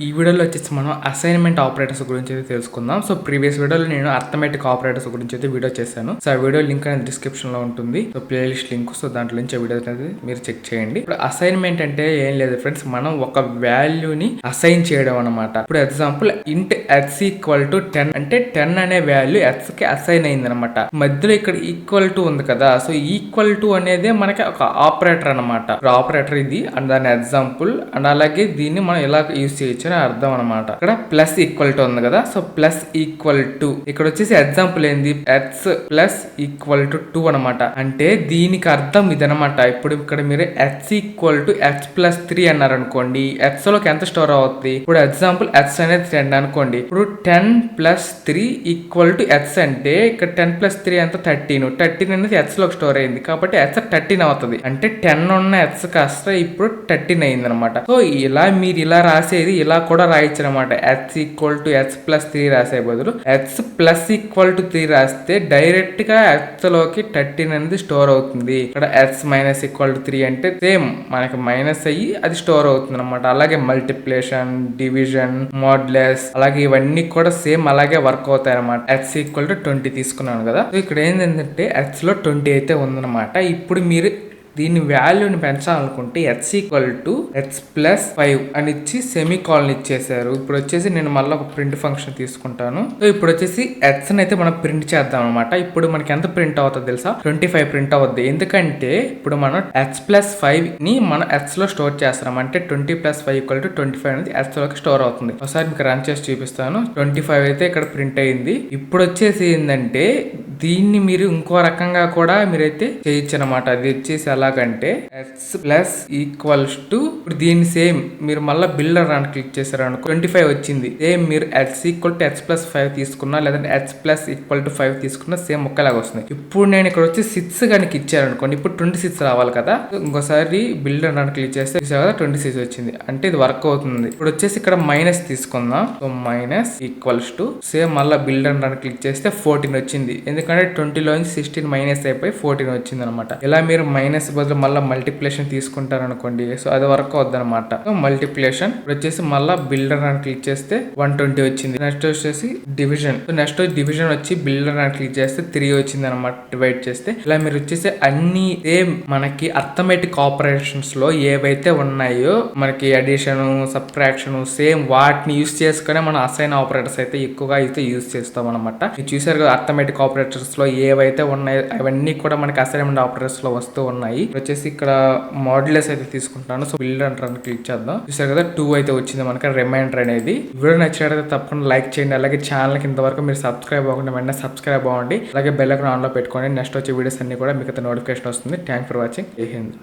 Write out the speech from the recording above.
ఈ వీడియోలో వచ్చేసి మనం అసైన్మెంట్ ఆపరేటర్స్ గురించి అయితే తెలుసుకుందాం. సో ప్రీవియస్ వీడియోలో నేను అర్థమెటిక్ ఆపరేటర్స్ గురించి అయితే వీడియో చేశాను. సో ఆ వీడియో లింక్ అనేది డిస్క్రిప్షన్ లో ఉంటుంది. సో ప్లేలిస్ట్ లింక్, సో దాంట్లో నుంచి వీడియో అనేది మీరు చెక్ చేయండి. ఇప్పుడు అసైన్మెంట్ అంటే ఏం లేదు ఫ్రెండ్స్, మనం ఒక వాల్యూని అసైన్ చేయడం అనమాట. ఇప్పుడు ఎగ్జాంపుల్ ఇంట్ x ఈక్వల్ టు 10 అంటే 10 అనే వాల్యూ x కి అసైన్ అయింది అనమాట. మధ్యలో ఇక్కడ ఈక్వల్ టు ఉంది కదా, సో ఈక్వల్ టు అనేది మనకి ఒక ఆపరేటర్ అనమాట. ఆపరేటర్ ఇది అండ్ దాని ఎగ్జాంపుల్ అండ్ అలాగే దీన్ని మనం ఎలా యూజ్ చేయొచ్చు అర్థం అనమాట. ఇక్కడ ప్లస్ ఈక్వల్ టు ఉంది కదా, సో ప్లస్ ఈక్వల్ టు ఇక్కడ వచ్చేసి ఎగ్జాంపుల్ ఏంది, ఎక్స్ ప్లస్ ఈక్వల్ టు 2 అనమాట. అంటే దీనికి అర్థం ఇదనమాట. ఇప్పుడు ఇక్కడ మీరు X equal to x plus 3 అన్నారు అనుకోండి, ఎక్స్ లోకి ఎంత స్టోర్ అవుతుంది. ఇప్పుడు ఎగ్జాంపుల్ ఎక్స్ అనేది 10 అనుకోండి, ఇప్పుడు 10 ప్లస్ 3 ఈక్వల్ టు ఎక్స్ అంటే ఇక్కడ 10 ప్లస్ 3 ఎంత 13 అనేది ఎక్స్ లోకి స్టోర్ అయింది కాబట్టి ఎక్స్ 13 అవుతుంది. అంటే 10 ఉన్న ఎక్స్ కాస్త ఇప్పుడు 13 అయింది అనమాట. సో ఇలా మీరు ఇలా రాసేది ఇలా కూడా రాయొచ్చు అనమాట. X equal to x plus 3 రాసే బదులు ఎక్స్ ప్లస్ ఈక్వల్ టు 3 రాస్తే డైరెక్ట్ గా ఎక్స్ లోకి 13 అనేది స్టోర్ అవుతుంది. ఇక్కడ ఎక్స్ మైనస్ ఈక్వల్ టు 3 అంటే సేమ్ మనకి మైనస్ అయ్యి అది స్టోర్ అవుతుంది అనమాట. అలాగే మల్టిప్లికేషన్, డివిజన్, మోడ్లెస్ అలాగే ఇవన్నీ కూడా సేమ్ అలాగే వర్క్ అవుతాయి అనమాట. ఎక్స్ ఈక్వల్ టు 20 తీసుకున్నాను కదా, సో ఇక్కడ ఏంటంటే ఎక్స్ లో 20 అయితే ఉందన్నమాట. ఇప్పుడు మీరు దీని వాల్యూని పెంచాలనుకుంటే x equal to x plus 5 అని ఇచ్చి సెమీ కాలన్ ఇచ్చేసారు. ఇప్పుడు వచ్చేసి నేను మళ్ళీ ఒక ప్రింట్ ఫంక్షన్ తీసుకుంటాను. సో ఇప్పుడు వచ్చేసి ఎక్స్ అయితే మనం ప్రింట్ చేద్దాం అనమాట. ఇప్పుడు మనకి ఎంత ప్రింట్ అవుతుంది తెలుసా, 25 ప్రింట్ అవుద్ది. ఎందుకంటే ఇప్పుడు మనం ఎక్స్ ప్లస్ 5 ని మనం ఎక్స్ లో స్టోర్ చేస్తాం. అంటే 20 ప్లస్ 5 ఈక్వల్ టు 25 అనేది ఎక్స్ లోకి స్టోర్ అవుతుంది. ఒకసారి మీకు రన్ చేసి చూపిస్తాను. 25 అయితే ఇక్కడ ప్రింట్ అయింది. ఇప్పుడు వచ్చేసి ఏంటంటే దీన్ని మీరు ఇంకో రకంగా కూడా మీరైతే చేయొచ్చు అనమాట. అది వచ్చేసి ఎలాగంటే ఎక్స్ ప్లస్ ఈక్వల్స్ టు ఇప్పుడు దీన్ని సేమ్ మీరు మళ్ళీ బిల్డర్ అని క్లిక్ చేశారు అనుకో 25 వచ్చింది. సేమ్ మీరు X equal to x plus 5 తీసుకున్నా లేదంటే ఎక్స్ ప్లస్ ఈక్వల్ టు 5 తీసుకున్నా సేమ్ ఒకేలాగా వస్తుంది. ఇప్పుడు నేను ఇక్కడ వచ్చి 6 కనుక ఇచ్చారనుకోండి, ఇప్పుడు 26 రావాలి కదా. ఇంకోసారి బిల్డర్ అని క్లిక్ చేస్తే 26 వచ్చింది. అంటే ఇది వర్క్ అవుతుంది. ఇప్పుడు వచ్చేసి ఇక్కడ మైనస్ తీసుకుందాం. So minus equals to same మళ్ళీ బిల్డర్ అని క్లిక్ చేస్తే 14 వచ్చింది. ఎందుకంటే 20 లోంచి 16 మైనస్ అయిపోయి 14 వచ్చింది అనమాట. ఇలా మీరు మైనస్ బదులు మళ్ళీ మల్టిప్లికేషన్ తీసుకుంటారు అనుకోండి, సో అది వర్క్ అవుద్ది అనమాట. సో మల్టిప్లికేషన్ వచ్చేసి మళ్ళీ బిల్డర్ అని క్లిక్ చేస్తే 120 వచ్చింది. నెక్స్ట్ వచ్చేసి డివిజన్. సో నెక్స్ట్ డివిజన్ వచ్చి బిల్డర్ అని క్లిక్ చేస్తే 3 వచ్చింది అనమాట. డివైడ్ చేస్తే ఇలా మీరు వచ్చేసి అన్ని సేమ్ మనకి అర్థమెటిక్ ఆపరేషన్స్ లో ఏవైతే ఉన్నాయో మనకి అడిషన్, సబ్ట్రాక్షన్ సేమ్ వాటిని యూస్ చేసుకునే మనం అసైన్ ఆపరేటర్స్ అయితే ఎక్కువగా అయితే యూస్ చేస్తాం అనమాట. మీరు చూసారు కదా అర్థమెటిక్ ఆపరేటర్స్ లో ఏవైతే ఉన్నాయో అవన్నీ కూడా మనకి అసైన్మెంట్ ఆపరేటర్స్ లో వస్తూ ఉన్నాయి. వచ్చేసి ఇక్కడ మోడ్యులస్ అయితే తీసుకుంటాను. సో బిల్డర్ అంటారు క్లిక్ చేద్దాం. చూసారు కదా 2 అయితే వచ్చింది మనకి రిమైండర్ అనేది. వీడియో నచ్చినట్లయితే తప్పకుండా లైక్ చేయండి. అలాగే ఛానల్ కి ఇంతవరకు మీరు సబ్స్క్రైబ్ అవ్వకుండా వెంటనే సబ్స్క్రైబ్ అవ్వండి. అలాగే బెల్ ఐకాన్ ఆన్ లో పెట్టుకోండి. నెక్స్ట్ వచ్చే వీడియోస్ అన్ని కూడా మీకు నోటిఫికేషన్ వస్తుంది. Thank for watching. జై హింద్.